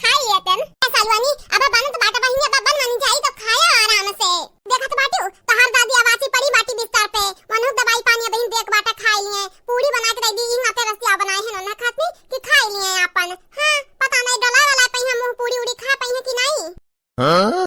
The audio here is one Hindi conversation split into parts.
खा लिए तन सालवानी अब बनत बाटा बहिनी अब बन मानी जाई तो खाया आराम से देखत बाटू तहार दादी आवासी पड़ी बाटी बिस्तर पे मनु दवाई पानी बहिन देख बाटा खा लिए पूरी बना के दे दी यहां पे रसिया बनाए हैं ना खाती कि खा लिए अपन हां पता नहीं गला वाला पे हम मुंह पूरी उड़ी खा पाई है कि नहीं हां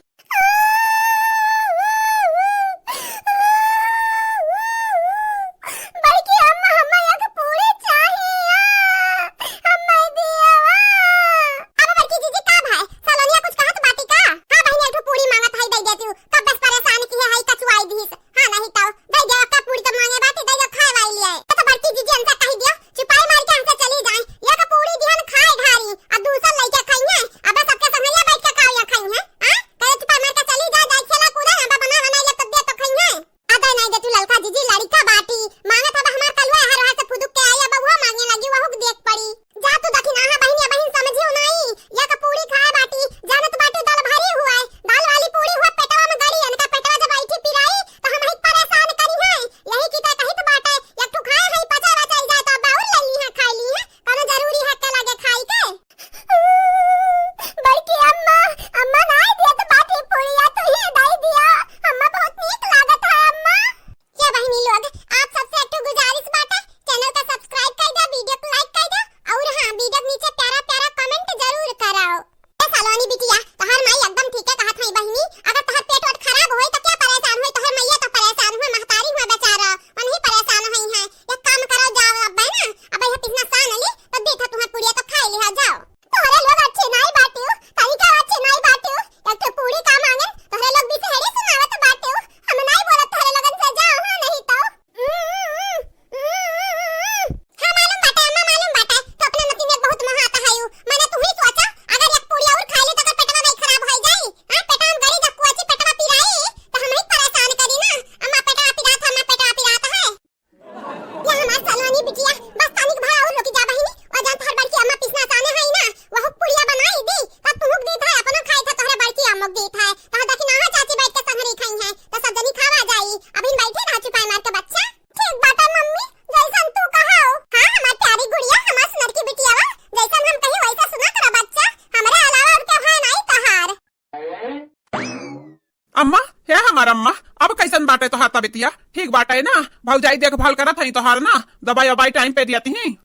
अम्मा अब कैसन बाटे तोहार तबियतिया ठीक बाटे ना भौजाई देखभाल करत हई तोहार ना दवाई वबाई टाइम पे दियती ही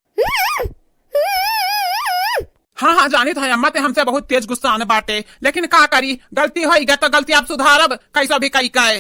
हाँ जानी था अम्मा ते हमसे बहुत तेज गुस्सा आने बाटे लेकिन का करी गलती होई गई तो गलती आप सुधारब कैसा भी कई काए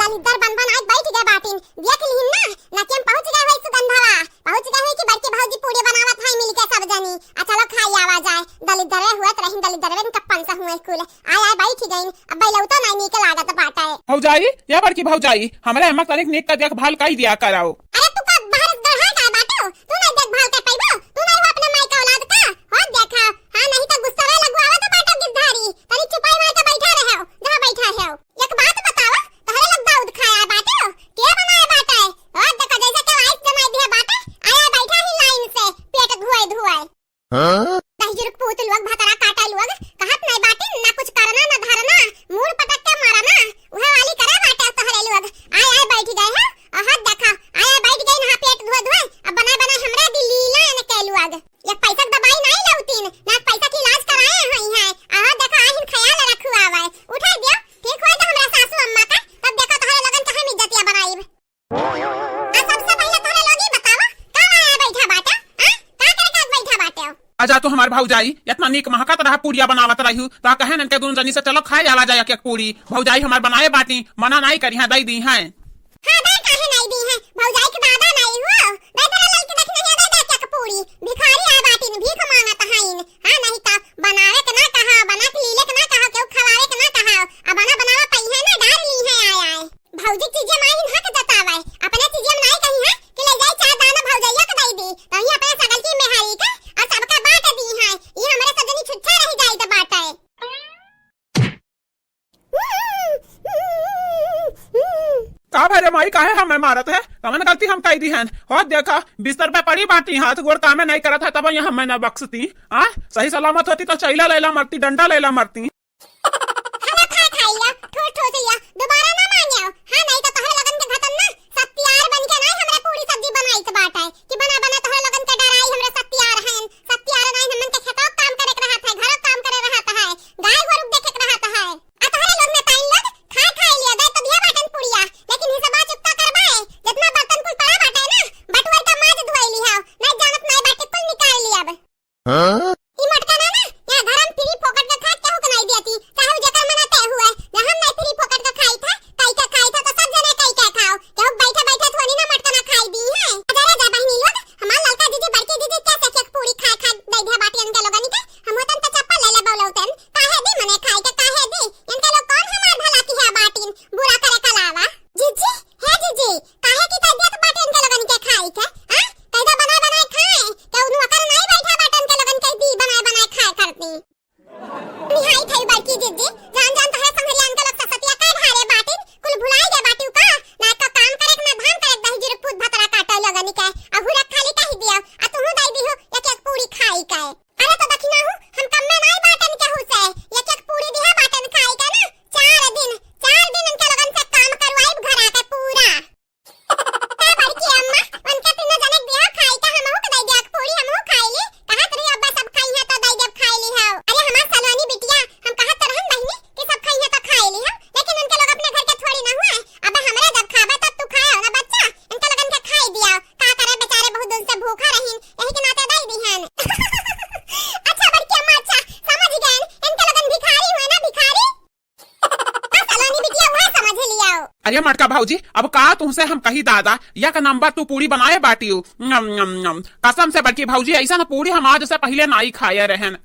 दलिदर बन आज बैठ गए बाटिन देख लिहिन ना नकेम पहुंच गए होई सुगंधवा पहुंच गए होई कि बड़के भौजी पूरी बनावत हई मिल के सब जनी अच्छा लो खाई आवा जाए दलिदर हुत रहिन दलिदर वन कप्पन सा हुए स्कूल आय बैठ गईन अब बैलौतो नहीं निक लागत बाटा है भौजाई या बड़की भौजाई हमरे अम्मा तनिक निक का देखभाल कई दिया कराओ अरे तू का भारत गढ़ा का बाटो तू नहीं देखभाल कर पाइबो तू नहीं अपने माई का औलाद का हो देखा हां नहीं तो गुस्सा वे लगवावा तो बाटो गिरधारी तनी चुपाई मार के बैठा रहो जहां बैठा है एक बात बतावा तहरे लग दाऊद खाया बाटो के बनाया बाटा है और देखा जैसे के आइस जमाई दिया बाटा आया बैठा ही लाइन से पेट धुआए धुआए हां दहिजुर पूत लोग भतरा काटा लोग कहत नहीं बाटे ना कुछ करना ना धरना मूड पटक के मारना वह वाली करे बाटे तहरे लोग आय बैठ गए हैं हाथ देखा आया बैठ गई ना पेट धुआ धुआ अब बना बना हमरा दिलीला ने कहलु आग एक पैसा दवाई नहीं लौतीन ना पैसा की इलाज कराए हई है आहा देखा आहिन ख्याल रखु आवे उठा दिया ठीक होय तो हमरा सासू अम्मा का तब देखा तोहरे लगन कहां इज्जतिया बनाईब आ सबसे पहले तोहरे लोगी बतावा का आया बैठा बाटा हां का करे का बैठा बाटे आजा तो हमार भौजाई इतना नीक महकत रहा पूरिया बनावत रही ता कहे न के दोनों जनी से चलो खाए आला जाए के पूरी भौजाई हमार बनाए बाटी मना नहीं करी हां दई दी हैं हां दई काहे नहीं दी है भौजाई के दादा नहीं हो दई तोरा लड़की देखने है दई के पूरी भिखारी आ बाटी ने भीख मांगत हईन हां नहीं ता बनावे के ना कहा बना के लीले के ना कहा के खवावे के ना कहा अब बना बनावा पई है ना डाल ली है आय आय भौजी चीजें माहिन हक जतावे अपने चीजें नहीं कही है कि ले जाई चार दाना भौजैया के दई दी तो ही अपने सगल की मेहारी का और सबका बांट दी है ये हमरे सजनी छुच्छा रह जाई तो बाटा है का भरे माई काहे हमें मारत है कमन गलती हम कई दी हैं हो देखा बिस्तर पे पड़ी बाटी हाथ गोड़ कामे नहीं करत है तब ये हमें न बख्शती आ सही सलामत होती तो चैला लैला मरती डंडा लैला मरती खाना खा खाइया ठोस ठोसिया दोबारा ना मांगियो हां नहीं तो तोहरे लगन के घटन ना सत्यार बन के नहीं हमरे पूरी सब्जी बनाई के बाटा है कि बना बना तोहरे लगन के डराई हमरे सत्यार हैं सत्यार नहीं हमन के खेतों काम करे के रहत है भुलाई थई बड़की दीदी जान जान तो है संघरियान के लोग ससतिया का ढारे बाटी कुल भुलाई गए बाटी का ना का काम करे ना धाम करे दही जीरे पूत भतरा काटा लगनी के अहुरा खाली कही दिया आ तू दई दी हो एक एक पूरी खाई के अरे तो दखिना हूं हम कम में नहीं बाटन के हुसे एक एक पूरी दिहा बाटन खाई के ना 4 दिन इनके लगन से काम करवाई घर आके पूरा का बड़की अम्मा उनके तीनों जने दिया खाई के हमहु के दई दिया पूरी हमहु खाई ली कहत रही अब्बा सब खाई है तो दई देव खाई ली है अरे हमार सलोनी बिटिया हम कहत रहन बहिनी कि सब खाई है तो खाई ली है लेकिन उनके लोग अपने घर के थोड़ी ना हुआ अब हमरे जब खाबे तब तू खाए ना बच्चा इनके लगन के खाई दिया का करे बेचारे बहुत दिन से भूखा रहीन यही के नाते दई दीहन अच्छा बड़की अम्मा अच्छा समझ गए इनके लगन भिखारी हुए ना भिखारी सलोनी बिटिया वहां समझ लिया अरे मटका भाऊजी अब का तुमसे हम कही दादा या का नंबर तू पूरी बनाए बाटी कसम से बड़की भाऊजी ऐसा ना पूरी हम आज से पहले नहीं खाए रहन